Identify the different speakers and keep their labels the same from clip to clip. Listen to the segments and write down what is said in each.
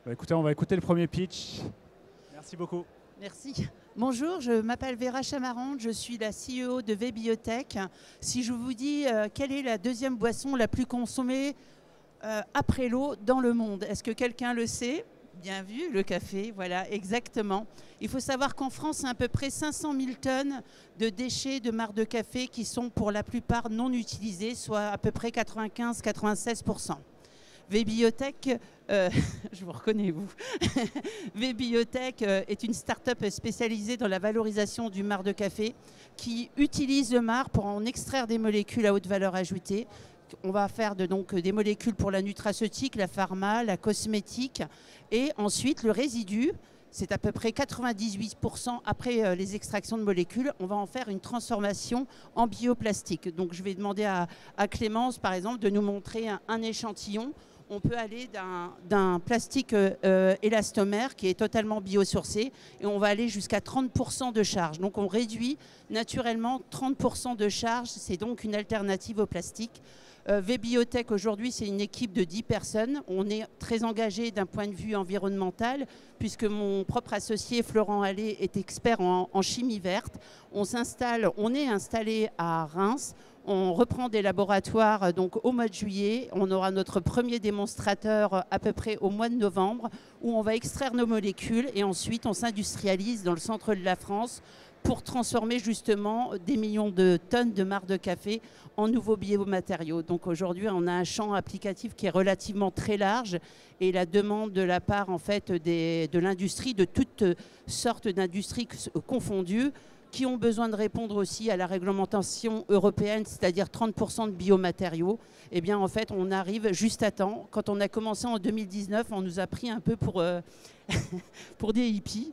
Speaker 1: Bah, écoutez, on va écouter le premier pitch. Merci beaucoup.
Speaker 2: Merci. Bonjour, je m'appelle Vera Chamarande, je suis la CEO de V-Biotech. Si je vous dis quelle est la deuxième boisson la plus consommée après l'eau dans le monde, est-ce que quelqu'un le sait? Bien vu, le café, voilà, exactement. Il faut savoir qu'en France, c'est à peu près 500 000 tonnes de déchets de marc de café qui sont pour la plupart non utilisés, soit à peu près 95-96%. V-Biotech, je vous reconnais vous, V-Biotech est une start-up spécialisée dans la valorisation du marc de café qui utilise le marc pour en extraire des molécules à haute valeur ajoutée. On va faire donc des molécules pour la nutraceutique, la pharma, la cosmétique et ensuite le résidu. C'est à peu près 98% après les extractions de molécules. On va en faire une transformation en bioplastique. Donc je vais demander à Clémence, par exemple, de nous montrer un échantillon. On peut aller d'un plastique élastomère qui est totalement biosourcé et on va aller jusqu'à 30% de charge. Donc on réduit naturellement 30% de charge. C'est donc une alternative au plastique. V-Biotech aujourd'hui, c'est une équipe de 10 personnes. On est très engagé d'un point de vue environnemental puisque mon propre associé Florent Allais est expert en chimie verte. On est installé à Reims. On reprend des laboratoires donc au mois de juillet. On aura notre premier démonstrateur à peu près au mois de novembre où on va extraire nos molécules et ensuite on s'industrialise dans le centre de la France pour transformer justement des millions de tonnes de marc de café en nouveaux biomatériaux. Donc aujourd'hui, on a un champ applicatif qui est relativement très large et la demande de la part en fait de l'industrie, de toutes sortes d'industries confondues, qui ont besoin de répondre aussi à la réglementation européenne, c'est-à-dire 30% de biomatériaux, eh bien en fait on arrive juste à temps. Quand on a commencé en 2019, on nous a pris un peu pour, pour des hippies,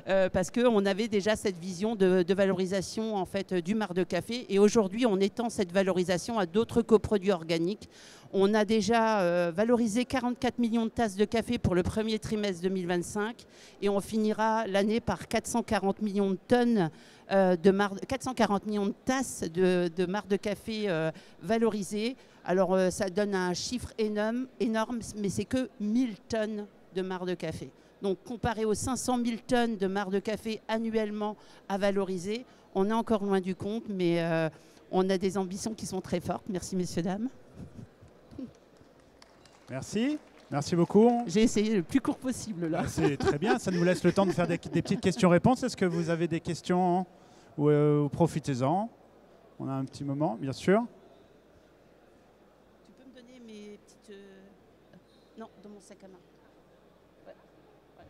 Speaker 2: parce qu'on avait déjà cette vision de valorisation en fait, du marc de café. Et aujourd'hui, on étend cette valorisation à d'autres coproduits organiques. On a déjà valorisé 44 millions de tasses de café pour le premier trimestre 2025 et on finira l'année par 440 millions de tonnes 440 millions de tasses de marc de café valorisées. Alors ça donne un chiffre énorme mais c'est que 1000 tonnes de marc de café. Donc comparé aux 500 000 tonnes de marc de café annuellement à valoriser, on est encore loin du compte, mais on a des ambitions qui sont très fortes. Merci messieurs, dames.
Speaker 1: Merci. Merci beaucoup.
Speaker 2: J'ai essayé le plus court possible là.
Speaker 1: C'est très bien, ça nous laisse le temps de faire des petites questions-réponses. Est-ce que vous avez des questions ou profitez-en. On a un petit moment, bien sûr.
Speaker 2: Tu peux me donner mes petites... Non, dans mon sac à main. Ouais. Voilà.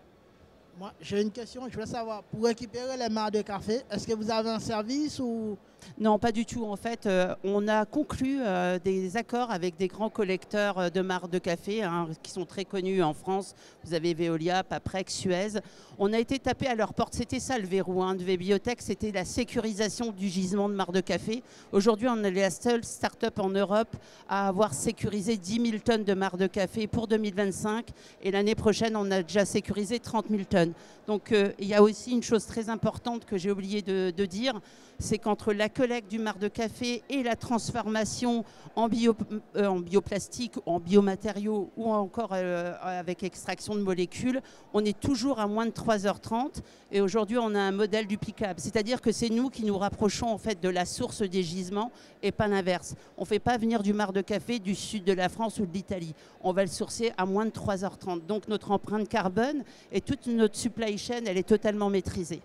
Speaker 3: Moi, j'ai une question. Je voulais savoir, pour récupérer les marcs de café, est-ce que vous avez un service ou...
Speaker 2: Non, pas du tout. En fait, on a conclu des accords avec des grands collecteurs de marc de café qui sont très connus en France. Vous avez Veolia, Paprec, Suez. On a été tapé à leur porte. C'était ça le verrou de V-Biotech, c'était la sécurisation du gisement de marc de café. Aujourd'hui, on est la seule start-up en Europe à avoir sécurisé 10 000 tonnes de marc de café pour 2025. Et l'année prochaine, on a déjà sécurisé 30 000 tonnes. Donc, il y a aussi une chose très importante que j'ai oublié de dire, c'est qu'entre la collecte du marc de café et la transformation en bioplastique, en biomatériaux ou encore avec extraction de molécules, on est toujours à moins de 3h30 et aujourd'hui on a un modèle duplicable. C'est-à-dire que c'est nous qui nous rapprochons en fait de la source des gisements et pas l'inverse. On ne fait pas venir du marc de café du sud de la France ou de l'Italie. On va le sourcer à moins de 3h30. Donc notre empreinte carbone et toute notre supply chain, elle est totalement maîtrisée.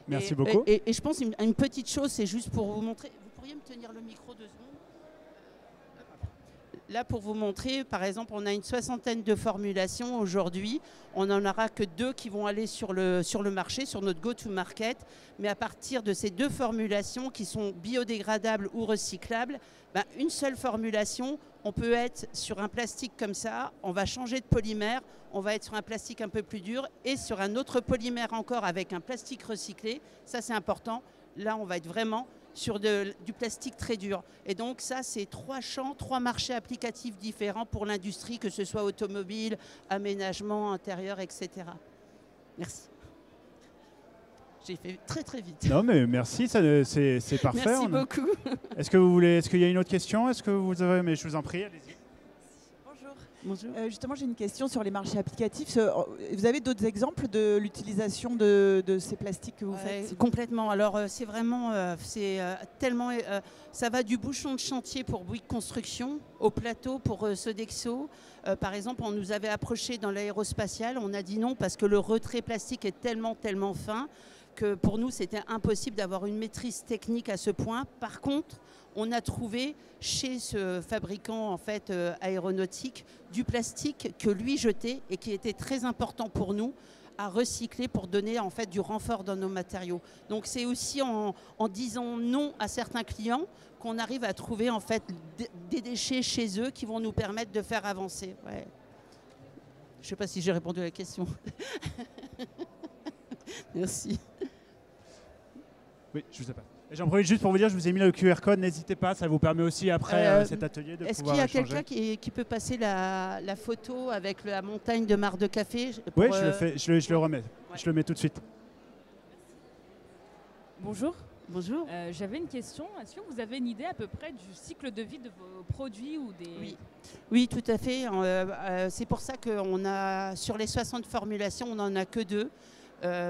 Speaker 1: Merci beaucoup.
Speaker 2: Et je pense une petite chose, c'est juste pour vous montrer. Vous pourriez me tenir le micro 2 secondes? Là, pour vous montrer, par exemple, on a une 60aine de formulations aujourd'hui. On n'en aura que 2 qui vont aller sur le marché, sur notre go-to-market. Mais à partir de ces 2 formulations qui sont biodégradables ou recyclables, une seule formulation, on peut être sur un plastique comme ça, on va changer de polymère, on va être sur un plastique un peu plus dur et sur un autre polymère encore avec un plastique recyclé. Ça, c'est important. Là, on va être vraiment sur du plastique très dur. Et donc ça, c'est 3 champs, 3 marchés applicatifs différents pour l'industrie, que ce soit automobile, aménagement, intérieur, etc. Merci. J'ai fait très très vite.
Speaker 1: Non mais merci, c'est parfait.
Speaker 2: Merci beaucoup.
Speaker 1: Est-ce qu'il y a une autre question? Est-ce que vous avez... Mais je vous en prie, allez-y.
Speaker 4: Bonjour,
Speaker 2: Bonjour.
Speaker 4: Justement, j'ai une question sur les marchés applicatifs. Vous avez d'autres exemples de l'utilisation de ces plastiques que vous faites?
Speaker 2: Complètement. Alors, c'est vraiment tellement... ça va du bouchon de chantier pour Bouygues Construction au plateau pour Sodexo. Par exemple, on nous avait approché dans l'aérospatial. On a dit non parce que le retrait plastique est tellement fin que pour nous, c'était impossible d'avoir une maîtrise technique à ce point. Par contre, on a trouvé chez ce fabricant en fait, aéronautique du plastique que lui jetait et qui était très important pour nous à recycler pour donner en fait, du renfort dans nos matériaux. Donc c'est aussi en disant non à certains clients qu'on arrive à trouver en fait, des déchets chez eux qui vont nous permettre de faire avancer. Ouais. Je ne sais pas si j'ai répondu à la question. Merci.
Speaker 1: Oui, je vous ai pas. J'en profite juste pour vous dire, je vous ai mis le QR code, n'hésitez pas, ça vous permet aussi après cet atelier de
Speaker 2: est-ce
Speaker 1: pouvoir
Speaker 2: qu'il y a
Speaker 1: échanger.
Speaker 2: quelqu'un qui peut passer la photo avec la montagne de marc de café
Speaker 1: Oui, je le fais, je le remets,
Speaker 2: Ouais.
Speaker 1: je le mets tout de suite.
Speaker 5: Bonjour.
Speaker 2: Bonjour.
Speaker 5: J'avais une question. Est-ce que vous avez une idée à peu près du cycle de vie de vos produits ou des...
Speaker 2: Oui, tout à fait. C'est pour ça qu'on a, sur les 60 formulations, on n'en a que 2.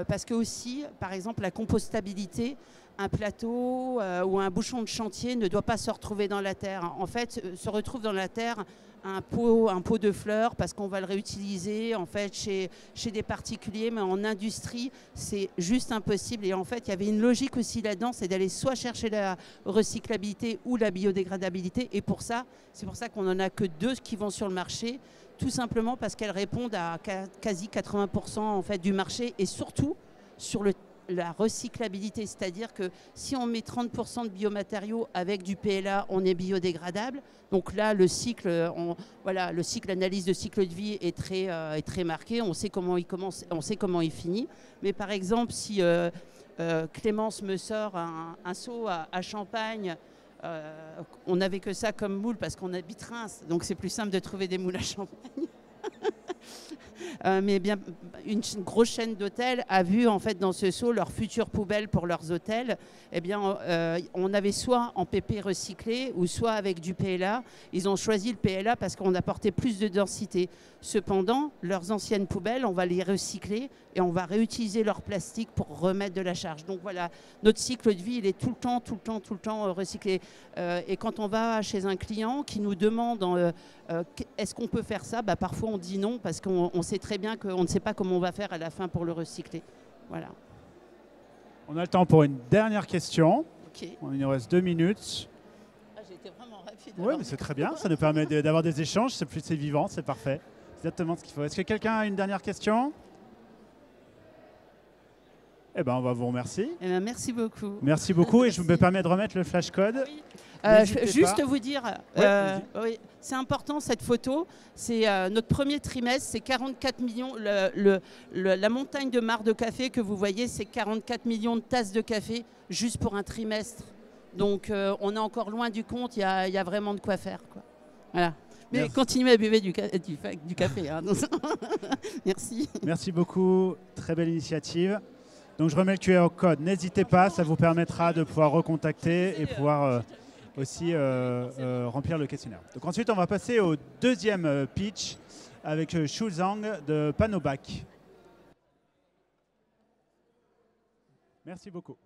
Speaker 2: Parce que aussi, par exemple, la compostabilité, un plateau ou un bouchon de chantier ne doit pas se retrouver dans la terre. En fait, se retrouve dans la terre un pot de fleurs parce qu'on va le réutiliser en fait chez des particuliers, mais en industrie, c'est juste impossible. Et en fait, il y avait une logique aussi là-dedans, c'est d'aller soit chercher la recyclabilité ou la biodégradabilité. Et pour ça, c'est pour ça qu'on n'en a que 2 qui vont sur le marché. Tout simplement parce qu'elles répondent à quasi 80% en fait, du marché et surtout sur la recyclabilité. C'est-à-dire que si on met 30% de biomatériaux avec du PLA, on est biodégradable. Donc là, le cycle, l'analyse de cycle de vie est très marqué. On sait comment il commence, on sait comment il finit. Mais par exemple, si Clémence me sort un seau à champagne, on n'avait que ça comme moule parce qu'on habite Reims, donc c'est plus simple de trouver des moules à champagne. Mais bien, une grosse chaîne d'hôtels a vu en fait dans ce seau leurs futures poubelles pour leurs hôtels. Eh bien, on avait soit en PP recyclé ou soit avec du PLA. Ils ont choisi le PLA parce qu'on apportait plus de densité. Cependant, leurs anciennes poubelles, on va les recycler et on va réutiliser leur plastique pour remettre de la charge. Donc voilà, notre cycle de vie, il est tout le temps recyclé. Et quand on va chez un client qui nous demande est-ce qu'on peut faire ça, parfois on dit non parce qu'on sait très bien qu'on ne sait pas comment on va faire à la fin pour le recycler. Voilà.
Speaker 1: On a le temps pour une dernière question.
Speaker 2: Okay.
Speaker 1: Il nous reste 2 minutes.
Speaker 2: J'ai été vraiment rapide.
Speaker 1: Oui, mais c'est très bien, ça nous permet d'avoir des échanges, c'est vivant, c'est parfait. C'est exactement ce qu'il faut. Est-ce que quelqu'un a une dernière question? Eh bien, on va vous remercier.
Speaker 2: Eh bien, merci beaucoup.
Speaker 1: Merci beaucoup et je me permets de remettre le flash code.
Speaker 2: Oui. Juste vous dire, oui, c'est important cette photo, c'est notre premier trimestre, c'est 44 millions, la montagne de marc de café que vous voyez, c'est 44 millions de tasses de café juste pour un trimestre. Donc on est encore loin du compte, il y a vraiment de quoi faire, quoi. Voilà. Mais merci. Continuez à buver du café. Hein. Merci.
Speaker 1: Merci beaucoup, très belle initiative. Donc je remets le QR code, n'hésitez pas, ça vous permettra de pouvoir recontacter et pouvoir aussi remplir le questionnaire. Donc ensuite on va passer au deuxième pitch avec Xu Zhang de Panobac. Merci beaucoup.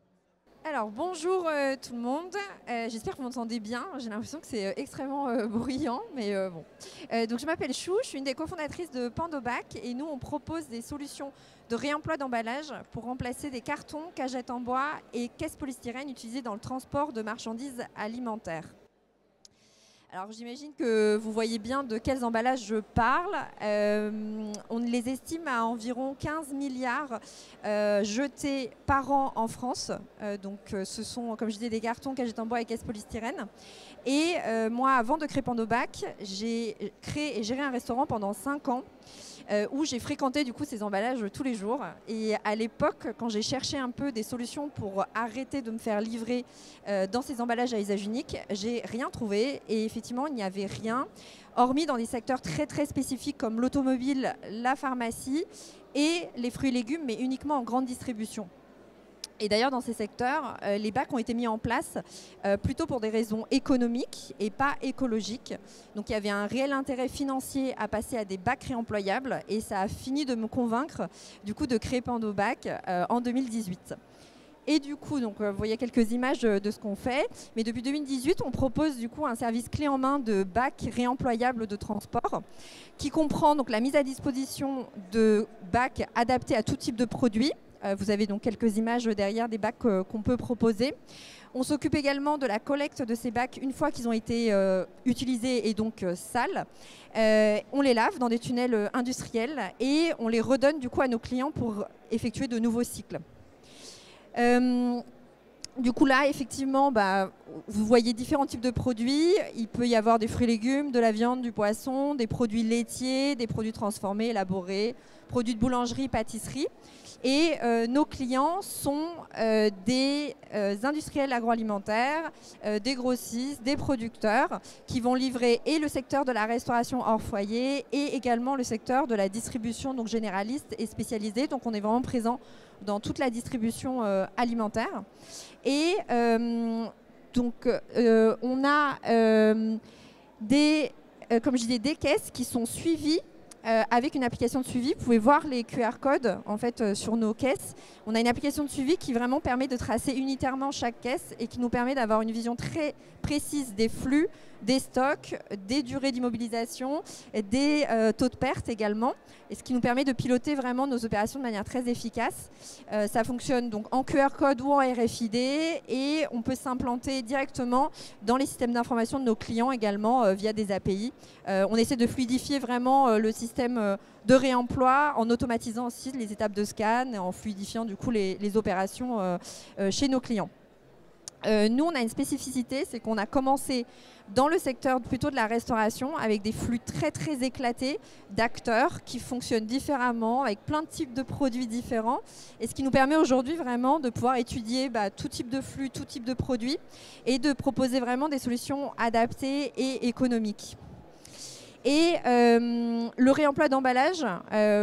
Speaker 6: Alors bonjour tout le monde, j'espère que vous m'entendez bien, j'ai l'impression que c'est extrêmement bruyant, mais bon. Donc je m'appelle Chou, je suis une des cofondatrices de Pandobac et nous on propose des solutions de réemploi d'emballage pour remplacer des cartons, cagettes en bois et caisses polystyrène utilisées dans le transport de marchandises alimentaires. Alors j'imagine que vous voyez bien de quels emballages je parle. On les estime à environ 15 milliards jetés par an en France. Donc ce sont, comme je disais, des cartons, cagettes en bois et caisses polystyrène. Et moi, avant de créer Pandobac, j'ai créé et géré un restaurant pendant 5 ans. Où j'ai fréquenté du coup ces emballages tous les jours. Et à l'époque, quand j'ai cherché un peu des solutions pour arrêter de me faire livrer dans ces emballages à usage unique, j'ai rien trouvé. Et effectivement, il n'y avait rien, hormis dans des secteurs très très spécifiques comme l'automobile, la pharmacie et les fruits et légumes, mais uniquement en grande distribution. Et d'ailleurs, dans ces secteurs, les bacs ont été mis en place plutôt pour des raisons économiques et pas écologiques. Donc il y avait un réel intérêt financier à passer à des bacs réemployables et ça a fini de me convaincre du coup de créer Pandobac en 2018. Et du coup, donc, vous voyez quelques images de ce qu'on fait. Mais depuis 2018, on propose du coup un service clé en main de bacs réemployables de transport qui comprend donc la mise à disposition de bacs adaptés à tout type de produits. Vous avez donc quelques images derrière des bacs qu'on peut proposer. On s'occupe également de la collecte de ces bacs une fois qu'ils ont été utilisés et donc sales. On les lave dans des tunnels industriels et on les redonne du coup à nos clients pour effectuer de nouveaux cycles. Du coup là, effectivement, vous voyez différents types de produits. Il peut y avoir des fruits et légumes, de la viande, du poisson, des produits laitiers, des produits transformés, élaborés, produits de boulangerie, pâtisserie. Et nos clients sont des industriels agroalimentaires, des grossistes, des producteurs qui vont livrer et le secteur de la restauration hors foyer et également le secteur de la distribution donc généraliste et spécialisée. Donc on est vraiment présent dans toute la distribution alimentaire. Et donc on a comme je disais, des caisses qui sont suivies avec une application de suivi. Vous pouvez voir les QR codes en fait, sur nos caisses. On a une application de suivi qui vraiment permet de tracer unitairement chaque caisse et qui nous permet d'avoir une vision très précise des flux, des stocks, des durées d'immobilisation, des taux de perte également, et ce qui nous permet de piloter vraiment nos opérations de manière très efficace. Ça fonctionne donc en QR code ou en RFID et on peut s'implanter directement dans les systèmes d'information de nos clients également via des API. On essaie de fluidifier vraiment le système de réemploi en automatisant aussi les étapes de scan et en fluidifiant du coup les opérations chez nos clients. Nous, on a une spécificité, c'est qu'on a commencé dans le secteur plutôt de la restauration avec des flux très très éclatés d'acteurs qui fonctionnent différemment avec plein de types de produits différents et ce qui nous permet aujourd'hui vraiment de pouvoir étudier tout type de flux, tout type de produits et de proposer vraiment des solutions adaptées et économiques. Et le réemploi d'emballage,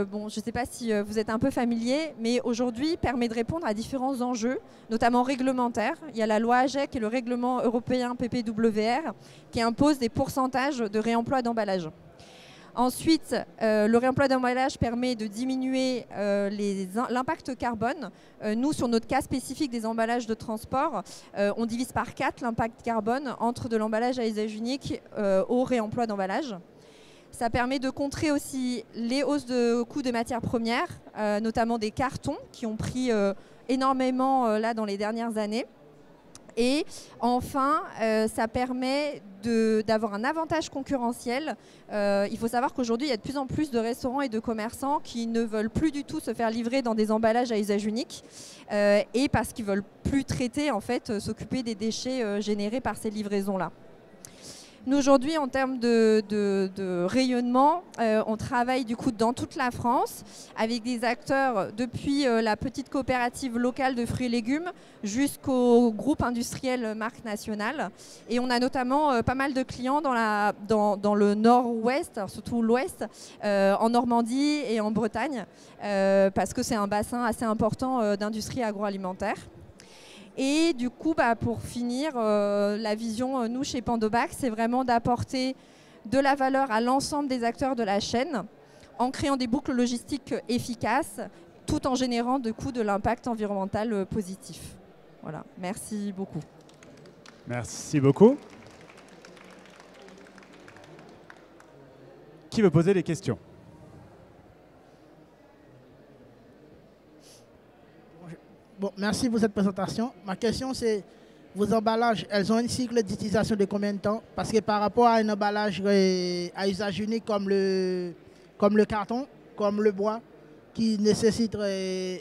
Speaker 6: bon, je ne sais pas si vous êtes un peu familier, mais aujourd'hui permet de répondre à différents enjeux, notamment réglementaires. Il y a la loi AGEC et le règlement européen PPWR qui imposent des pourcentages de réemploi d'emballage. Ensuite, le réemploi d'emballage permet de diminuer l'impact carbone. Nous, sur notre cas spécifique des emballages de transport, on divise par 4 l'impact carbone entre de l'emballage à usage unique au réemploi d'emballage. Ça permet de contrer aussi les hausses de coûts de matières premières, notamment des cartons qui ont pris énormément là dans les dernières années. Et enfin, ça permet d'avoir un avantage concurrentiel. Il faut savoir qu'aujourd'hui, il y a de plus en plus de restaurants et de commerçants qui ne veulent plus du tout se faire livrer dans des emballages à usage unique et parce qu'ils ne veulent plus traiter, en fait, s'occuper des déchets générés par ces livraisons-là. Nous, aujourd'hui, en termes de rayonnement, on travaille du coup dans toute la France avec des acteurs depuis la petite coopérative locale de fruits et légumes jusqu'au groupe industriel marque nationale. Et on a notamment pas mal de clients dans le nord-ouest, surtout l'ouest, en Normandie et en Bretagne, parce que c'est un bassin assez important d'industrie agroalimentaire. Et du coup, pour finir, la vision, nous, chez Pandobac, c'est vraiment d'apporter de la valeur à l'ensemble des acteurs de la chaîne en créant des boucles logistiques efficaces tout en générant du coup de l'impact environnemental positif. Voilà, merci beaucoup.
Speaker 1: Merci beaucoup. Qui veut poser des questions ?
Speaker 3: Bon, merci pour cette présentation. Ma question, c'est, vos emballages, elles ont un cycle d'utilisation de combien de temps? Parce que par rapport à un emballage à usage unique comme le carton, comme le bois, qui nécessite un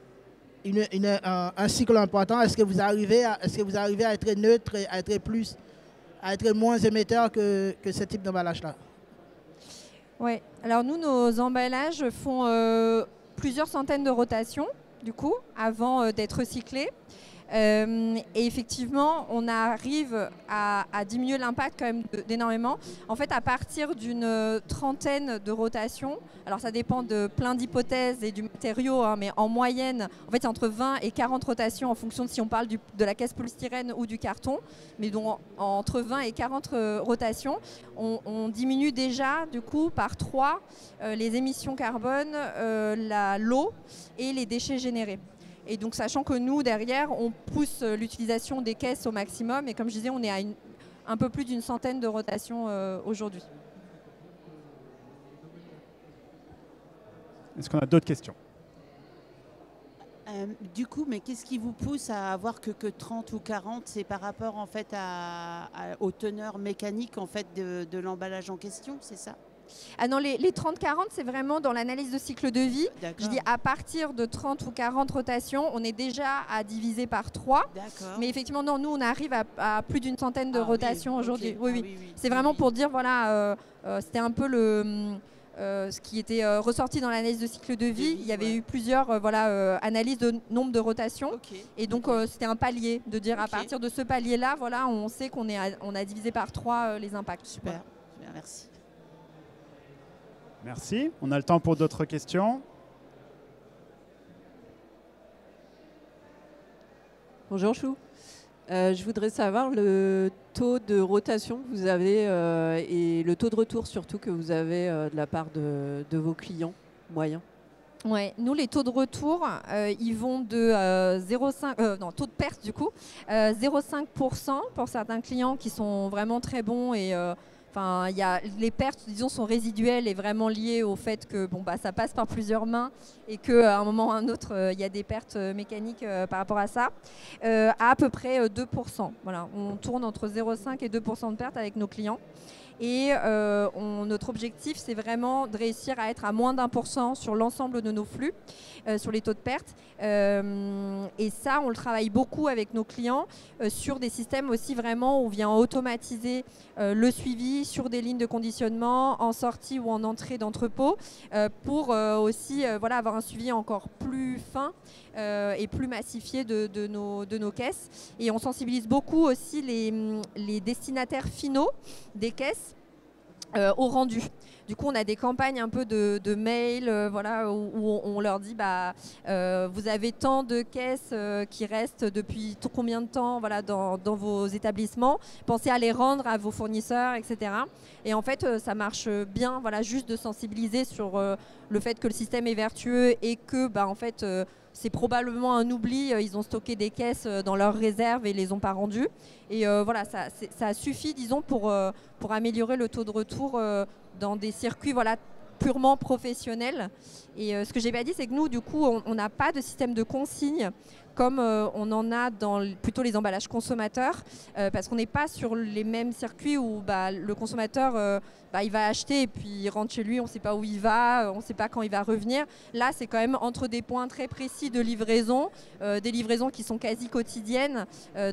Speaker 3: cycle important, est-ce que vous arrivez à être neutre, à être moins émetteur que ce type d'emballage-là?
Speaker 6: Oui, alors nous, nos emballages font plusieurs centaines de rotations, du coup, avant d'être recyclés. Et effectivement, on arrive à diminuer l'impact quand même d'énormément. En fait, à partir d'une trentaine de rotations, alors ça dépend de plein d'hypothèses et du matériau, hein, mais en moyenne, en fait, c'est entre 20 et 40 rotations en fonction de si on parle de la caisse polystyrène ou du carton. Mais donc, entre 20 et 40 rotations, on diminue déjà, du coup, par 3 les émissions carbone, l'eau et les déchets générés. Et donc, sachant que nous, derrière, on pousse l'utilisation des caisses au maximum. Et comme je disais, on est à un peu plus d'une centaine de rotations aujourd'hui.
Speaker 1: Est-ce qu'on a d'autres questions?
Speaker 2: Du coup, mais qu'est-ce qui vous pousse à avoir que 30 ou 40? C'est par rapport en fait aux teneurs mécaniques en fait, de l'emballage en question, c'est ça?
Speaker 6: Ah non, les 30-40, c'est vraiment dans l'analyse de cycle de vie. Je dis à partir de 30 ou 40 rotations, on est déjà à diviser par 3. Mais effectivement, non, nous, on arrive à plus d'une centaine de rotations aujourd'hui. Okay. Oui. C'est vraiment pour dire, voilà, c'était un peu ce qui était ressorti dans l'analyse de cycle de vie. Il y avait eu plusieurs analyses de nombre de rotations. Et donc, c'était un palier de dire à partir de ce palier-là, voilà, on sait qu'on a divisé par 3 les impacts.
Speaker 2: Super, merci.
Speaker 1: Merci. On a le temps pour d'autres questions.
Speaker 7: Bonjour Chou. Je voudrais savoir le taux de rotation que vous avez et le taux de retour surtout que vous avez de la part de vos clients moyens.
Speaker 6: Ouais, nous les taux de retour, ils vont de 0,5, taux de perte du coup, 0,5% pour certains clients qui sont vraiment très bons et les pertes, disons, sont résiduelles et vraiment liées au fait que ça passe par plusieurs mains et qu'à un moment ou à un autre, il y a des pertes mécaniques par rapport à ça. À peu près 2%. Voilà, on tourne entre 0,5 et 2% de pertes avec nos clients. Et notre objectif, c'est vraiment de réussir à être à moins d'1% sur l'ensemble de nos flux, sur les taux de perte. Et ça, on le travaille beaucoup avec nos clients sur des systèmes aussi vraiment où on vient automatiser le suivi sur des lignes de conditionnement en sortie ou en entrée d'entrepôt pour aussi avoir un suivi encore plus fin et plus massifié de nos caisses. Et on sensibilise beaucoup aussi les destinataires finaux des caisses au rendu. Du coup, on a des campagnes un peu de mail où on leur dit vous avez tant de caisses qui restent depuis combien de temps dans vos établissements. Pensez à les rendre à vos fournisseurs, etc. Et en fait, ça marche bien, juste de sensibiliser sur le fait que le système est vertueux et que c'est probablement un oubli. Ils ont stocké des caisses dans leurs réserves et les ont pas rendues. Et ça suffit, disons, pour améliorer le taux de retour dans des circuits purement professionnels. Et ce que j'ai pas dit, c'est que nous, du coup, on n'a pas de système de consigne comme on en a dans plutôt les emballages consommateurs, parce qu'on n'est pas sur les mêmes circuits où le consommateur il va acheter et puis il rentre chez lui, on ne sait pas où il va, on ne sait pas quand il va revenir. Là, c'est quand même entre des points très précis de livraison, des livraisons qui sont quasi quotidiennes.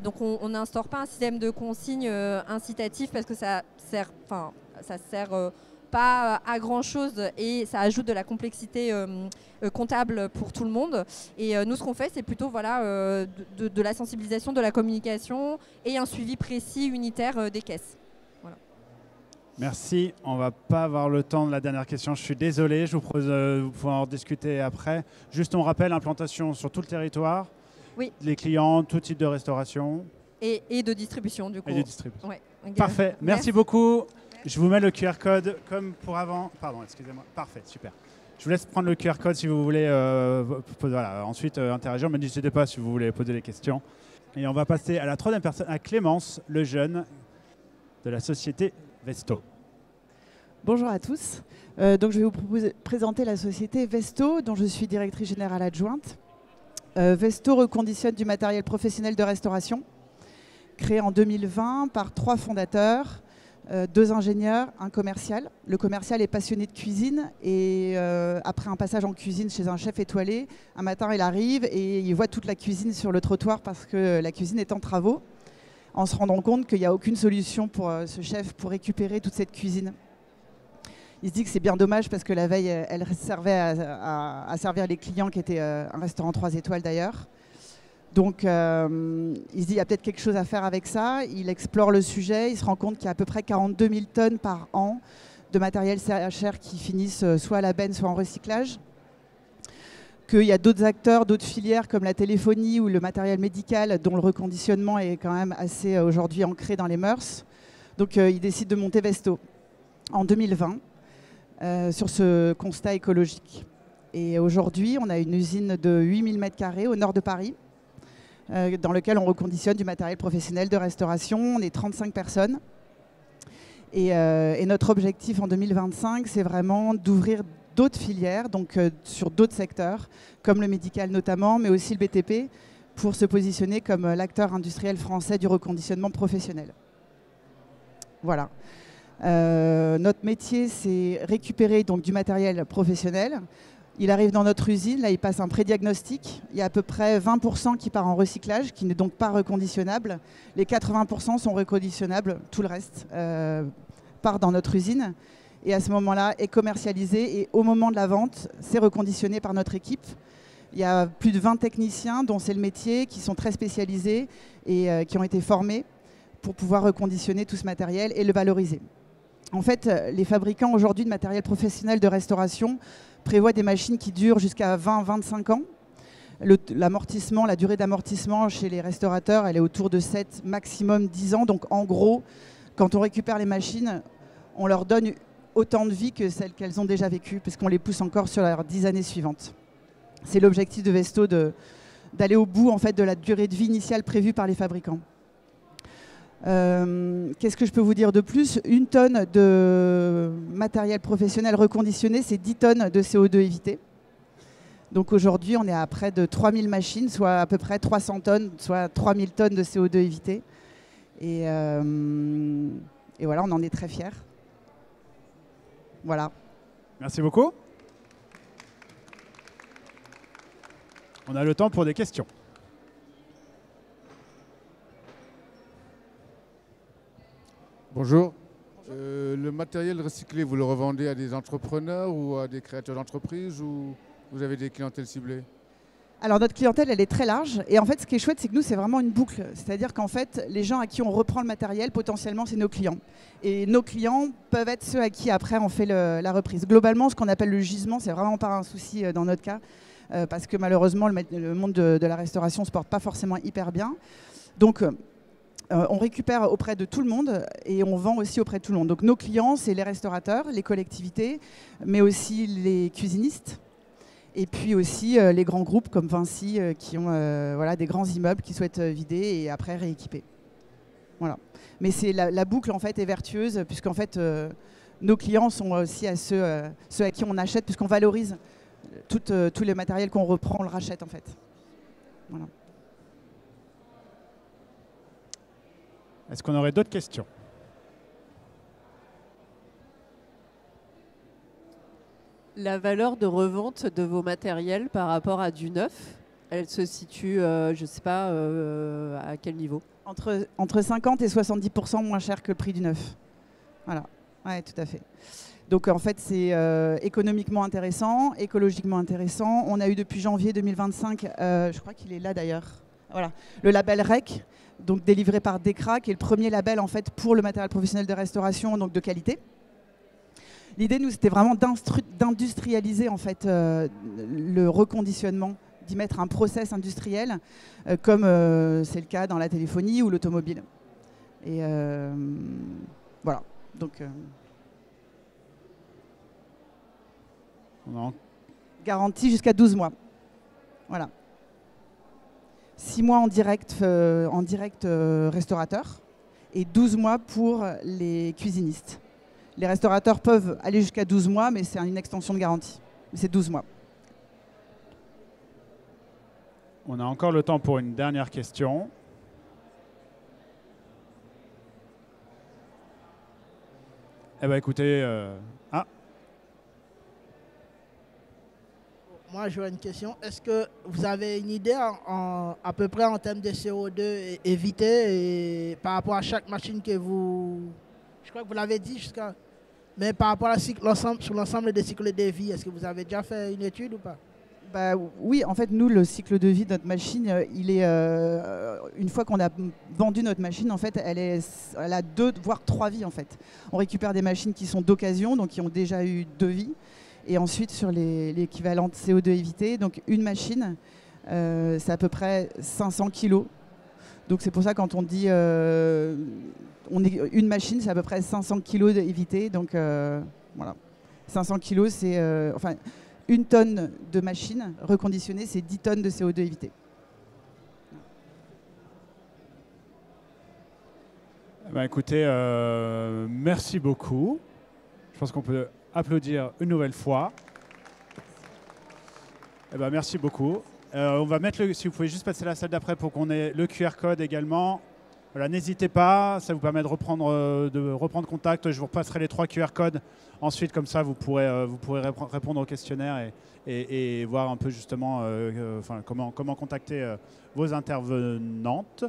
Speaker 6: Donc on n'instaure pas un système de consigne incitatif parce que ça sert pas à grand chose et ça ajoute de la complexité comptable pour tout le monde. Et nous, ce qu'on fait, c'est plutôt de la sensibilisation, de la communication et un suivi précis, unitaire des caisses. Voilà.
Speaker 1: Merci. On ne va pas avoir le temps de la dernière question. Je suis désolé. Je vous propose de pouvoir en discuter après. Juste, on rappelle, implantation sur tout le territoire.
Speaker 6: Oui. Les
Speaker 1: clients, tout type de restauration.
Speaker 6: Et de distribution, du coup.
Speaker 1: Et de distribution.
Speaker 6: Ouais.
Speaker 1: Parfait. Merci beaucoup. Je vous mets le QR code comme pour avant. Pardon, excusez-moi. Parfait, super. Je vous laisse prendre le QR code si vous voulez ensuite interagir. Mais n'hésitez pas si vous voulez poser des questions. Et on va passer à la troisième personne, à Clémence Lejeune de la société Vesto.
Speaker 4: Bonjour à tous. Donc je vais vous présenter la société Vesto, dont je suis directrice générale adjointe. Vesto reconditionne du matériel professionnel de restauration, créé en 2020 par 3 fondateurs. 2 ingénieurs, un commercial. Le commercial est passionné de cuisine et après un passage en cuisine chez un chef étoilé, un matin il arrive et il voit toute la cuisine sur le trottoir parce que la cuisine est en travaux, en se rendant compte qu'il n'y a aucune solution pour ce chef pour récupérer toute cette cuisine. Il se dit que c'est bien dommage parce que la veille, elle servait à servir les clients qui étaient un restaurant 3 étoiles d'ailleurs. Donc, il se dit il y a peut-être quelque chose à faire avec ça. Il explore le sujet. Il se rend compte qu'il y a à peu près 42 000 tonnes par an de matériel CHR qui finissent soit à la benne, soit en recyclage. Qu'il y a d'autres acteurs, d'autres filières comme la téléphonie ou le matériel médical dont le reconditionnement est quand même assez aujourd'hui ancré dans les mœurs. Donc, il décide de monter Vesto en 2020 sur ce constat écologique. Et aujourd'hui, on a une usine de 8000 m² au nord de Paris, dans lequel on reconditionne du matériel professionnel de restauration. On est 35 personnes. Et notre objectif en 2025, c'est vraiment d'ouvrir d'autres filières, donc sur d'autres secteurs, comme le médical notamment, mais aussi le BTP, pour se positionner comme l'acteur industriel français du reconditionnement professionnel. Voilà. Notre métier, c'est récupérer donc, du matériel professionnel. Il arrive dans notre usine, là il passe un pré-diagnostic. Il y a à peu près 20% qui part en recyclage, qui n'est donc pas reconditionnable. Les 80% sont reconditionnables, tout le reste part dans notre usine. Et à ce moment-là, est commercialisé. Et au moment de la vente, c'est reconditionné par notre équipe. Il y a plus de 20 techniciens, dont c'est le métier, qui sont très spécialisés et qui ont été formés pour pouvoir reconditionner tout ce matériel et le valoriser. En fait, les fabricants aujourd'hui de matériel professionnel de restauration prévoient des machines qui durent jusqu'à 20-25 ans. L'amortissement, la durée d'amortissement chez les restaurateurs, elle est autour de 7, maximum 10 ans. Donc en gros, quand on récupère les machines, on leur donne autant de vie que celles qu'elles ont déjà vécues, parce qu'on les pousse encore sur leurs 10 années suivantes. C'est l'objectif de Vesto d'aller au bout en fait, de la durée de vie initiale prévue par les fabricants. Qu'est-ce que je peux vous dire de plus? 1 tonne de matériel professionnel reconditionné, c'est 10 tonnes de CO2 évitées. Donc aujourd'hui, on est à près de 3000 machines, soit à peu près 300 tonnes, soit 3000 tonnes de CO2 évitées. Et voilà, on en est très fiers. Voilà.
Speaker 1: Merci beaucoup. On a le temps pour des questions.
Speaker 8: Bonjour. Le matériel recyclé, vous le revendez à des entrepreneurs ou à des créateurs d'entreprises ou vous avez des clientèles ciblées?
Speaker 4: Alors notre clientèle, elle est très large. Et en fait, ce qui est chouette, c'est que nous, c'est vraiment une boucle. C'est-à-dire qu'en fait, les gens à qui on reprend le matériel, potentiellement, c'est nos clients. Et nos clients peuvent être ceux à qui, après, on fait la reprise. Globalement, ce qu'on appelle le gisement, c'est vraiment pas un souci dans notre cas. Parce que malheureusement, le monde de la restauration ne se porte pas forcément hyper bien. Donc, on récupère auprès de tout le monde et on vend aussi auprès de tout le monde. Donc nos clients, c'est les restaurateurs, les collectivités, mais aussi les cuisinistes. Et puis aussi les grands groupes comme Vinci qui ont voilà, des grands immeubles qui souhaitent vider et après rééquiper. Voilà. Mais la boucle en fait, est vertueuse puisqu'en fait, nos clients sont aussi à ceux à qui on achète puisqu'on valorise tout le matériel qu'on reprend, on le rachète en fait. Voilà.
Speaker 1: Est-ce qu'on aurait d'autres questions?
Speaker 7: La valeur de revente de vos matériels par rapport à du neuf, elle se situe, je ne sais pas, à quel niveau?
Speaker 4: Entre 50 et 70% moins cher que le prix du neuf. Voilà, ouais, tout à fait. Donc en fait, c'est économiquement intéressant, écologiquement intéressant. On a eu depuis janvier 2025, je crois qu'il est là d'ailleurs, voilà, le label REC, donc délivré par DECRA, qui est le premier label en fait, pour le matériel professionnel de restauration, donc de qualité. L'idée, nous, c'était vraiment d'industrialiser en fait, le reconditionnement, d'y mettre un process industriel, comme c'est le cas dans la téléphonie ou l'automobile. Et voilà. Donc, garantie jusqu'à 12 mois. Voilà. 6 mois en direct restaurateur et 12 mois pour les cuisinistes. Les restaurateurs peuvent aller jusqu'à 12 mois, mais c'est une extension de garantie. C'est 12 mois.
Speaker 1: On a encore le temps pour une dernière question. Eh bien, écoutez...
Speaker 3: Moi, j'aurais une question. Est-ce que vous avez une idée à peu près en termes de CO2 évité et par rapport à chaque machine que vous... Je crois que vous l'avez dit jusqu'à... Mais par rapport à sur l'ensemble des cycles de vie, est-ce que vous avez déjà fait une étude ou pas?
Speaker 4: Bah, oui, en fait, nous, le cycle de vie de notre machine, il est une fois qu'on a vendu notre machine, en fait, elle a 2 voire 3 vies en fait. On récupère des machines qui sont d'occasion, donc qui ont déjà eu 2 vies, et ensuite sur l'équivalent de CO2 évité, donc une machine, c'est à peu près 500 kilos. Donc c'est pour ça quand on dit une machine, c'est à peu près 500 kilos d'évité, donc voilà. 500 kilos, c'est enfin. Une tonne de machine reconditionnée, c'est 10 tonnes de CO2 évité.
Speaker 1: Écoutez, merci beaucoup. Je pense qu'on peut applaudir une nouvelle fois. Merci beaucoup. On va mettre si vous pouvez juste passer à la salle d'après pour qu'on ait le QR code également. Voilà, n'hésitez pas, ça vous permet de reprendre contact. Je vous repasserai les 3 QR codes. Ensuite, comme ça, vous pourrez répondre au questionnaire et voir un peu justement comment contacter vos intervenantes.